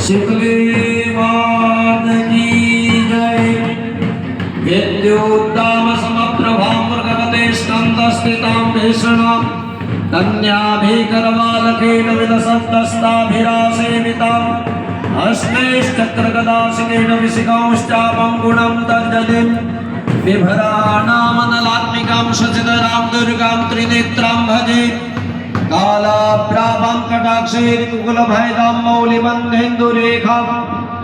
शीतले मात की जय। विद्युत्ताम समप्रभां मृगवते स्कन्दस्थितां भीषणां कन्याभिकरवालकेन विलसन्तस्ताभिरासेविताम् हस्तैश्चक्रगदाशिकेन विशिखांश्चापं गुणं तर्जनीं बिभराणामनलात्मिकां शशिधरां दुर्गां त्रिनेत्रां भजे। कालाभ्राभां कटाक्षैर्कुकुलभयदां मौलिबन्धेन्दुरेखां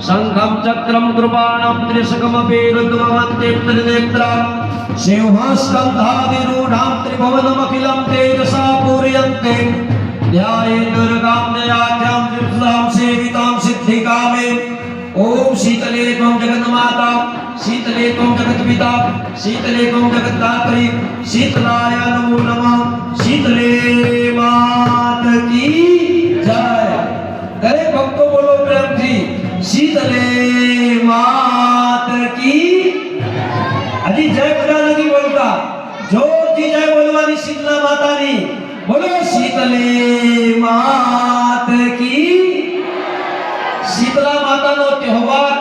शङ्खं चक्रं कृपाणां त्रिशकमपि रुद्रवन्तीं त्रिनेत्रां सिंहस्कन्धादिरूढां त्रिभुवनमखिलं तेजसा पूरयन्ते। ध्याये दुर्गां जयाख्यां त्रिपुरां सेवितां सिद्धिकामे। ओम शीतले त्वं जगन्माता शीतले त्वं जगत्पिता शीतले त्वं जगद्धात्री शीतलाय नमो नमः। शीतले मात की जय। दरेक भक्तो बोलो प्रेम थी शीतले मात की। अजी जय बजा नहीं बोलता जो जी जय बोलवानी शीतला माता नी बोलो शीतले मात की। शीतला माता नो तहेवार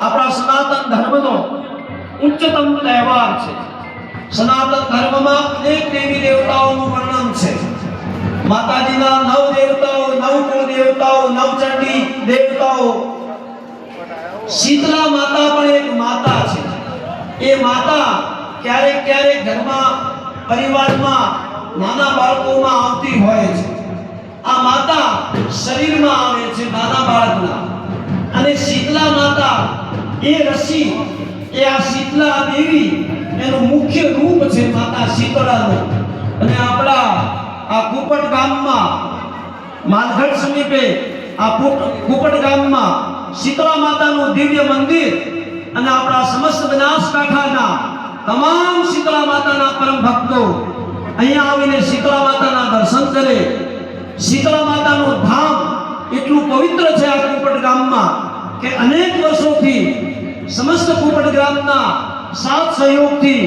अपना सनातन धर्म नो उच्चतम तहेवार छे। सनातन धर्म में अनेक देवी देवताओं નું વર્ણન છે। માતાજીના નવ દેવતાઓ નવ કુળ દેવતાઓ નવચંડી દેવતાઓ शीतला माता પણ એક માતા છે। એ માતા ક્યારેક ક્યારેક ઘરમાં પરિવારમાં નાના બાળકોમાં આવતી હોય છે। આ માતા શરીરમાં આવે છે નાના બાળકના અને शीतला માતા એ રસી એ આ शीतला દેવી એનું મુખ્ય રૂપ છે માતા શીતળાનું। અને આપણા આ કુપટ ગામમાં માલગઢ સમીપે આ કુપટ ગામમાં शीतला માતાનું દિવ્ય મંદિર અને આપણા સમસ્ત બનાસકાંઠાના તમામ शीतला માતાના પરમ ભક્તો અહીંયા આવીને शीतला માતાના દર્શન કરે। शीतला માતાનું ધામ એટલું પવિત્ર છે આ કુપટ ગામમાં કે અનેક વર્ષોથી સમસ્ત કુપટ ગામના સાથ સહયોગથી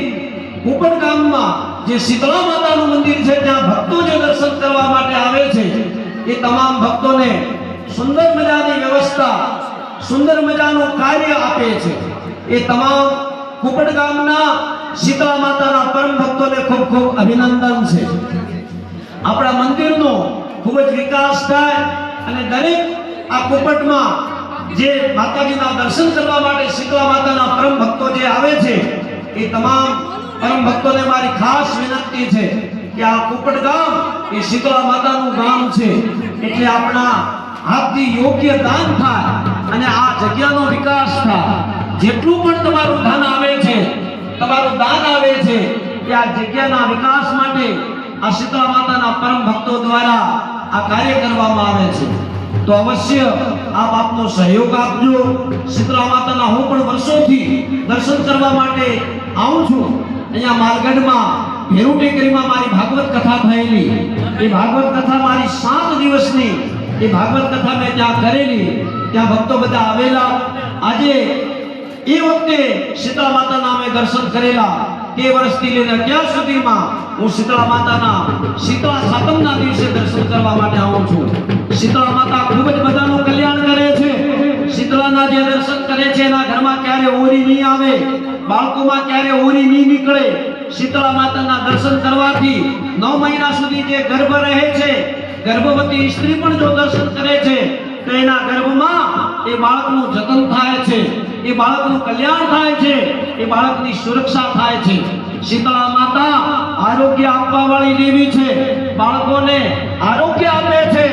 કુપટ ગામમાં જે शीतला માતાનું મંદિર છે ત્યાં ભક્તો જે દર્શન કરવા માટે આવે છે એ તમામ ભક્તોને સુંદર મજાની વ્યવસ્થા સુંદર મજાનું કાર્ય આપે છે। એ તમામ કુપટ ગામના शीतला માતાના પરમ ભક્તોને ખૂબ ખૂબ અભિનંદન છે। આપણા મંદિરનો ખૂબ જ વિકાસ થાય અને દરેક આ કુપટમાં જે માતાજીના દર્શન કરવા માટે शीतला માતાના પરમ ભક્તો જે આવે છે એ તમામ પરમ ભક્તોને મારી ખાસ વિનંતી છે કે આ કુપટ ગામ એ शीतला માતાનું ગામ છે એટલે આપણા હાથથી યોગ્ય દાન થાય અને આ જગ્યાનો વિકાસ થાય। જેટલું પણ તમારું ધન આવે છે તમારું દાન આવે છે કે આ જગ્યાના વિકાસ માટે આ शीतला માતાના પરમ ભક્તો દ્વારા આ કાર્ય કરવામાં આવે છે। તો અવશ્ય આપ આપનો સહયોગ આપજો। शीतला માતાના હું પણ વર્ષોથી દર્શન કરવા માટે આવું છું। અહીંયા માલગઢમાં ભેરુ ટેકરીમાં મારી ભાગવત કથા થયેલી એ ભાગવત કથા મારી 7 દિવસની એ ભાગવત કથા મેં ત્યાં કરેલી। ત્યાં ભક્તો બધા આવેલા। આજે એ વખતે शीतला માતાના અમે દર્શન કરેલા। તે વર્ષથી લઈને અત્યાર સુધીમાં હું शीतला માતાના शीतला સાતમના દિવસે દર્શન કરવા માટે આવું છું। शीतला માતા ખૂબ જ બધાનું કલ્યાણ કરે છે। शीतलाના જે દર્શન કરે છે એના ઘરમાં ક્યારે ઓરી નહીં આવે, બાળકોમાં ક્યારે ઓરી નહીં નીકળે। शीतला માતાના દર્શન કરવાથી 9 મહિના સુધી જે ગર્ભ રહે છે गर्भवती स्त्री पण जो दर्शन करे छे तो एना गर्भमां ए बाळकनुं जतन थाय छे, ए बाळकनुं कल्याण थाय छे, ए बाळकनी सुरक्षा थाय छे। शीतला माता आरोग्य आपवा वाળી देवी छे, बाळकोने आरोग्य आपे छे,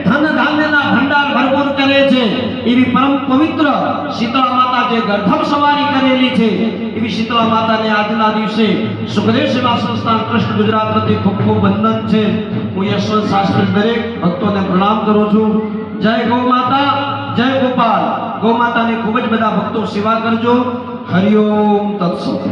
धन धान्यना भंडार भरपूर करे छे। एवी परम पवित्र शीतला माता जे गर्भम सवारी करेली छे एवी शीतला माताने આજના દિવસે સુખદેવ સેવા સંસ્થાન ટ્રસ્ટ ગુજરાત વતી ખૂબ ખૂબ વંદન છે। હું યશવંત શાસ્ત્રી દરેક ભક્તોને પ્રણામ કરું છું। જય ગૌ માતા, જય ગોપાલ। ગૌ માતાની ખૂબ જ બધા ભક્તો સેવા કરજો। હરિ ઓમ તત્સત।